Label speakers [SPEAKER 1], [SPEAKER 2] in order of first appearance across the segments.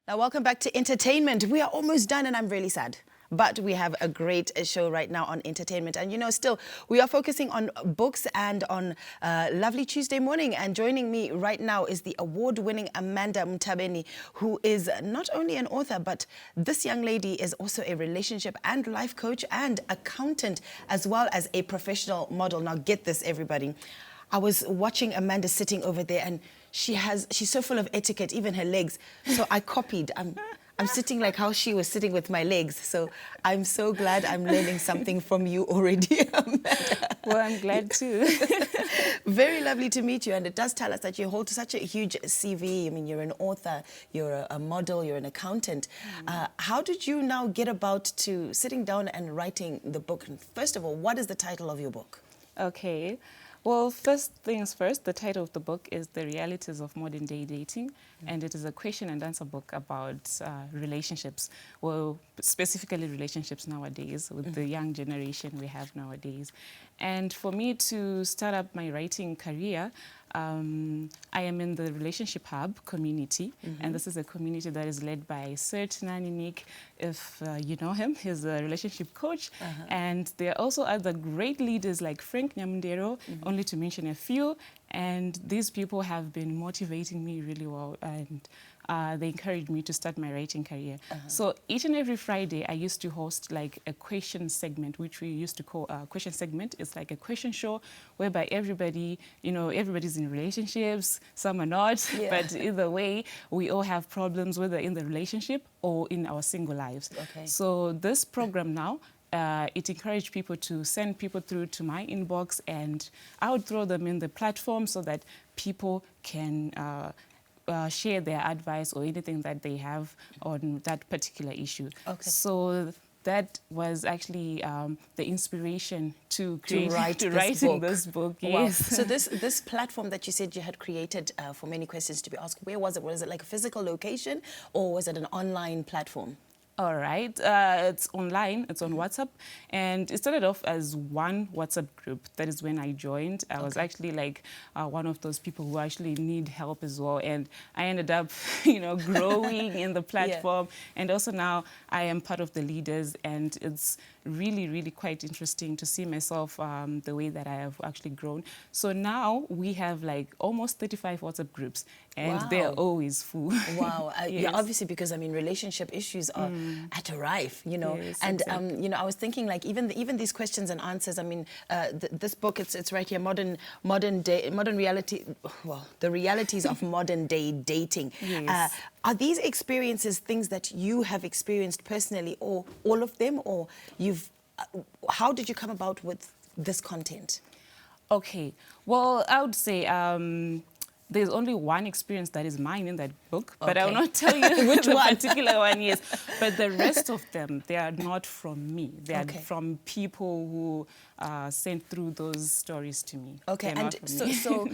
[SPEAKER 1] Now, welcome back to entertainment. We are almost done and I'm really sad. But we have a great show right now on entertainment. And, you know, still, we are focusing on books and on lovely Tuesday morning. And joining me right now is the award-winning Amanda Mutabeni, who is not only an author, but this young lady is also a relationship and life coach and accountant, as well as a professional model. Now, get this, everybody. I was watching Amanda sitting over there, and she's so full of etiquette, even her legs. So I copied. I'm sitting like how she was sitting with my legs. So I'm so glad I'm learning something from you already, Amanda.
[SPEAKER 2] Well, I'm glad too.
[SPEAKER 1] Very lovely to meet you. And it does tell us that you hold such a huge CV. I mean, you're an author, you're a model, you're an accountant. How did you now get about to sitting down and writing the book? First of all, what is the title of your book?
[SPEAKER 2] Okay. Well, first things first, the title of the book is The Realities of Modern Day Dating, and it is a question and answer book about relationships, well, specifically relationships nowadays with the young generation we have nowadays. And for me to start up my writing career, I am in the Relationship Hub community, and this is a community that is led by Sir Tinani Nick, if you know him. He's a relationship coach, and there are also other great leaders like Frank Nyamundero, only to mention a few, and these people have been motivating me really well, and they encouraged me to start my writing career. So each and every Friday, I used to host like a question segment, which we used to call a question segment. It's like a question show whereby everybody, you know, everybody's in relationships, some are not, but either way, we all have problems, whether in the relationship or in our single lives. So this program now, it encouraged people to send people through to my inbox, and I would throw them in the platform so that people can share their advice or anything that they have on that particular issue. So that was actually the inspiration to writing this book.
[SPEAKER 1] Wow.
[SPEAKER 2] Yes.
[SPEAKER 1] So this platform that you said you had created for many questions to be asked, where was it? Was it like a physical location, or was it an online platform?
[SPEAKER 2] All right, it's online, it's on WhatsApp, and it started off as one WhatsApp group. That is when I joined. I was actually like one of those people who actually need help as well, and I ended up, you know, growing in the platform, and also now I am part of the leaders, and it's really, really quite interesting to see myself the way that I have actually grown. So now we have like almost 35 WhatsApp groups, and they're always full.
[SPEAKER 1] Wow. Yeah, obviously, because I mean, relationship issues are at a rife, you know. And you know, I was thinking like even these questions and answers. I mean, this book, it's right here, modern reality. Well, the realities of modern day dating. Are these experiences things that you have experienced personally, or all of them, or you've? How did you come about with this content?
[SPEAKER 2] Okay, well, I would say there's only one experience that is mine in that book, but I will not tell you which particular one, yes. But the rest of them, they are not from me. They are from people who sent through those stories to me.
[SPEAKER 1] Okay, and so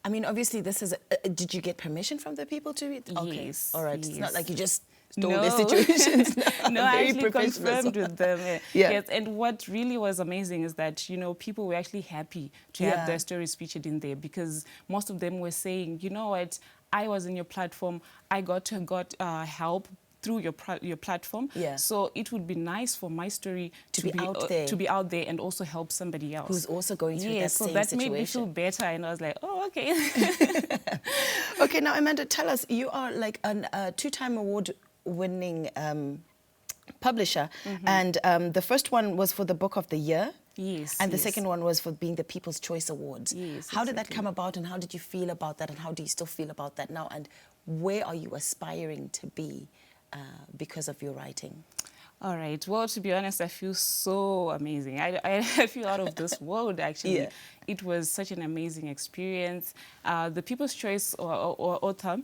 [SPEAKER 1] I mean, obviously, this is. Did you get permission from the people to read? Okay.
[SPEAKER 2] Yes.
[SPEAKER 1] All right.
[SPEAKER 2] Yes.
[SPEAKER 1] It's not like you just stole their situations.
[SPEAKER 2] No, I actually confirmed with them.
[SPEAKER 1] Yes.
[SPEAKER 2] And what really was amazing is that, you know, people were actually happy to have their stories featured in there, because most of them were saying, you know what, I was in your platform, I got help through your platform. So it would be nice for my story to be out there and also help somebody else
[SPEAKER 1] who's also going through that same situation.
[SPEAKER 2] So that made me feel better, and I was like, oh, okay.
[SPEAKER 1] Okay, now Amanda, tell us, you are like a two-time award-winning publisher, and the first one was for the Book of the Year.
[SPEAKER 2] Yes.
[SPEAKER 1] And the second one was for being the People's Choice Awards.
[SPEAKER 2] Yes.
[SPEAKER 1] How did that come about, and how did you feel about that, and how do you still feel about that now, and where are you aspiring to be because of your writing?
[SPEAKER 2] All right. Well, to be honest, I feel so amazing. I feel out of this world, actually. It was such an amazing experience. The People's Choice or author,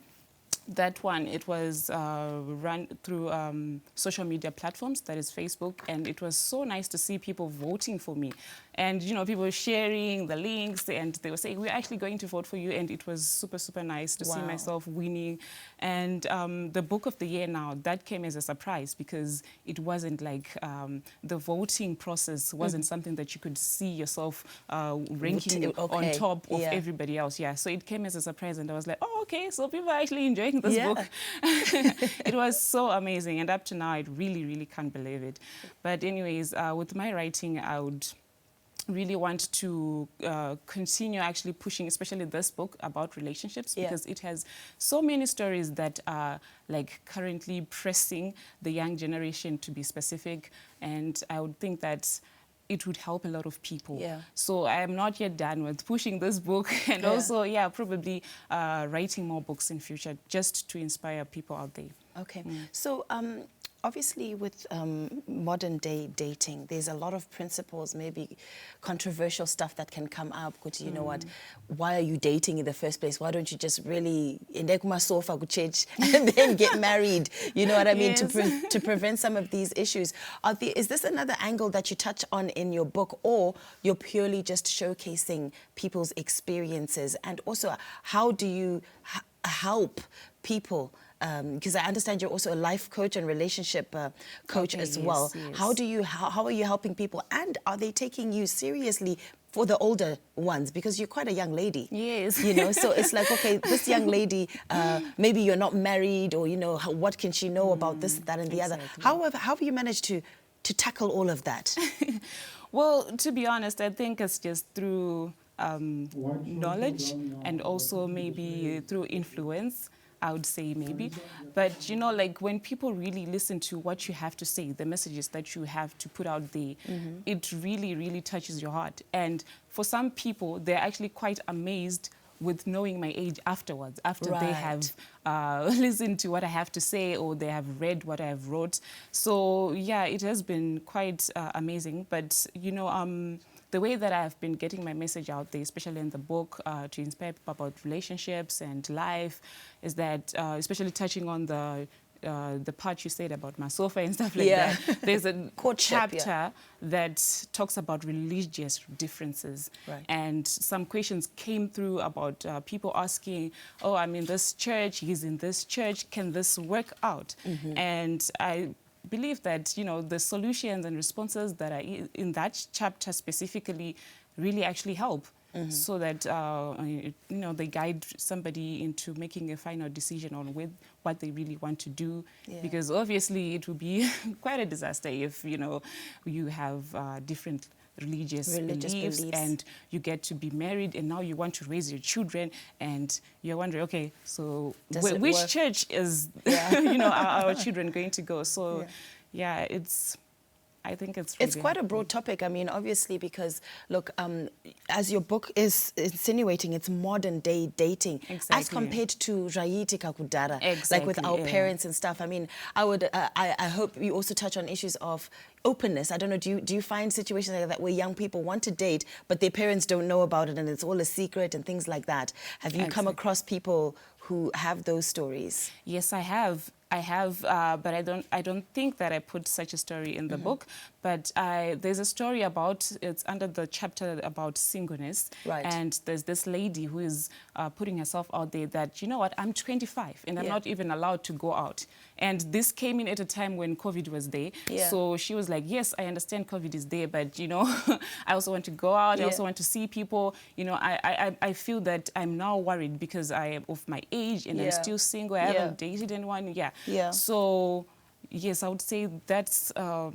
[SPEAKER 2] that one, it was run through social media platforms, that is Facebook, and it was so nice to see people voting for me. And, you know, people sharing the links, and they were saying, we're actually going to vote for you, and it was super, super nice to see myself winning. And the Book of the Year now, that came as a surprise, because it wasn't like the voting process wasn't something that you could see yourself ranking on top of everybody else. So it came as a surprise, and I was like, oh, okay, so people are actually enjoying writing this
[SPEAKER 1] Yeah.
[SPEAKER 2] book. It was so amazing, and up to now, I really, really can't believe it. But anyways, with my writing, I would really want to continue actually pushing, especially this book about relationships,
[SPEAKER 1] Yeah.
[SPEAKER 2] because it has so many stories that are like currently pressing the young generation to be specific, and I would think that it would help a lot of people.
[SPEAKER 1] Yeah.
[SPEAKER 2] So I am not yet done with pushing this book, and
[SPEAKER 1] Yeah.
[SPEAKER 2] also, probably writing more books in future just to inspire people out there.
[SPEAKER 1] Okay. So obviously with modern day dating, there's a lot of principles, maybe controversial stuff that can come up. Because you know what, why are you dating in the first place? Why don't you just really sofa change and then get married? You know what I mean?
[SPEAKER 2] Yes.
[SPEAKER 1] To prevent some of these issues. Is this another angle that you touch on in your book, or you're purely just showcasing people's experiences? And also, how do you help people? Because I understand you're also a life coach and relationship coach
[SPEAKER 2] Okay,
[SPEAKER 1] as
[SPEAKER 2] yes,
[SPEAKER 1] well.
[SPEAKER 2] yes.
[SPEAKER 1] How are you helping people? And are they taking you seriously for the older ones? Because you're quite a young lady.
[SPEAKER 2] Yes.
[SPEAKER 1] You know, so it's like, okay, this young lady, maybe you're not married, or, you know, what can she know about this, that, and the other?
[SPEAKER 2] Exactly.
[SPEAKER 1] How have you managed to tackle all of that?
[SPEAKER 2] Well, to be honest, I think it's just through knowledge, and also maybe through influence, I would say maybe. But, you know, like when people really listen to what you have to say, the messages that you have to put out there, it really, really touches your heart. And for some people, they're actually quite amazed with knowing my age afterwards, after they have listened to what I have to say, or they have read what I have wrote. So, yeah, it has been quite amazing. But, you know, the way that I've been getting my message out there, especially in the book, to inspire people about relationships and life, is that, especially touching on the part you said about my sofa and stuff like that, there's a chapter that talks about religious differences.
[SPEAKER 1] Right.
[SPEAKER 2] And some questions came through about people asking, oh, I'm in this church, he's in this church, can this work out? And I believe that, you know, the solutions and responses that are in that chapter specifically really actually help. So that, you know, they guide somebody into making a final decision on what they really want to do. Because obviously it would be quite a disaster if, you know, you have different religious beliefs and you get to be married, and now you want to raise your children, and you're wondering, okay, so which church is, you know, our children going to go? So, yeah, I think it's really
[SPEAKER 1] quite a broad topic. I mean, obviously, because look, as your book is insinuating, it's modern day dating, as compared to Raiti Kakudara, like with our parents and stuff. I mean, I hope you also touch on issues of openness. I don't know, do you find situations like that where young people want to date, but their parents don't know about it, and it's all a secret and things like that? Have you come across people who have those stories?
[SPEAKER 2] Yes, I have. But I don't think that I put such a story in the book. But there's a story about, it's under the chapter about singleness.
[SPEAKER 1] Right.
[SPEAKER 2] And there's this lady who is putting herself out there that, you know what, I'm 25 and I'm not even allowed to go out. And this came in at a time when COVID was there. So she was like, yes, I understand COVID is there, but, you know, I also want to go out. I also want to see people. You know, I feel that I'm now worried because I am of my age and I'm still single. I haven't dated anyone. So, yes, I would say that's a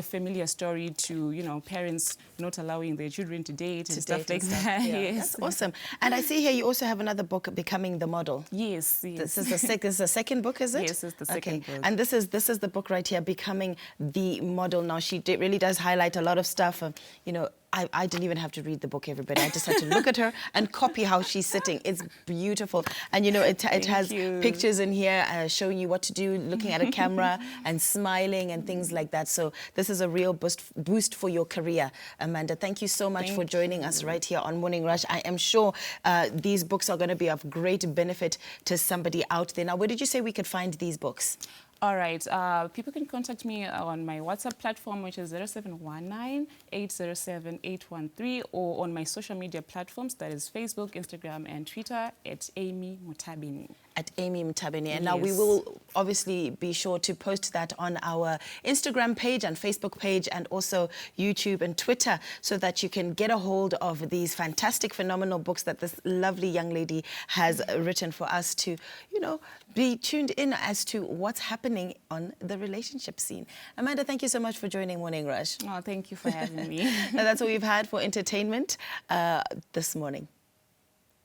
[SPEAKER 2] familiar story to, you know, parents not allowing their children to date and stuff like that.
[SPEAKER 1] That's awesome. And I see here you also have another book, Becoming the Model.
[SPEAKER 2] Yes.
[SPEAKER 1] This is the second book, is it?
[SPEAKER 2] Yes, it's the second book.
[SPEAKER 1] And this is the book right here, Becoming the Model. Now, she really does highlight a lot of stuff. You know, I didn't even have to read the book, everybody. I just had to look at her and copy how she's sitting. It's beautiful. And, you know, it has pictures in here showing you what to do, looking at a camera and smiling and things like that. So this is a real boost for your career, Amanda. Thank you so much for joining us right here on Morning Rush. I am sure these books are going to be of great benefit to somebody out there. Now, where did you say we could find these books?
[SPEAKER 2] All right. People can contact me on my WhatsApp platform, which is 0719-807-813, or on my social media platforms, that is Facebook, Instagram, and Twitter, at Amy Mutabeni.
[SPEAKER 1] at Amy Mutabeni. And now we
[SPEAKER 2] Yes.
[SPEAKER 1] will obviously be sure to post that on our Instagram page and Facebook page and also YouTube and Twitter so that you can get a hold of these fantastic, phenomenal books that this lovely young lady has written for us to, you know, be tuned in as to what's happening on the relationship scene. Amanda, thank you so much for joining Morning Rush.
[SPEAKER 2] Oh, thank you for having me.
[SPEAKER 1] Now, that's what we've had for entertainment this morning.